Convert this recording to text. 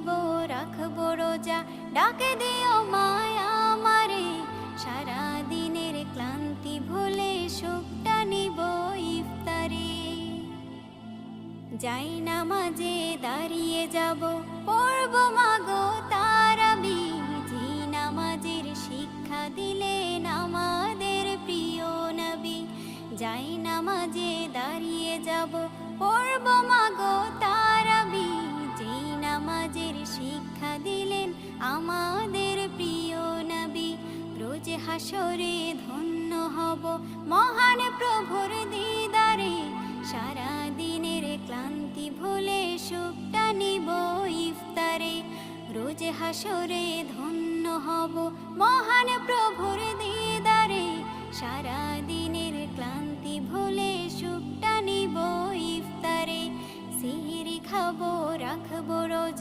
খাবো রাখবো রোজা, ডাকে দিও মায়া আমারে, সারা দিনের ক্লান্তি ভুলে সুখটা নিব ইফতারে। যাই নামাজে দাঁড়িয়ে যাব, পড়ব মাগো তারাবি, যে নামাজের শিক্ষা দিলেন আমাদের প্রিয় নবী। যাই নামাজে দাঁড়িয়ে যাব, পড়ব মাগো তারাবি, যে নামাজের শিক্ষা দিলেন আমাদের প্রিয় নবী। রোজ হাসরে ধন্য হব মহান প্রভুর দিদারে, সারা দিনের ক্লান্তি ভুলে সুখটা নিব ইফতারে। রোজ হাসরে ধন্য হব মহান প্রভুর দিদারে, সারা দিনের ক্লান্তি ভুলে সুখটা নিব ইফতারে। সিহরি খাবো রাখবো রোজা,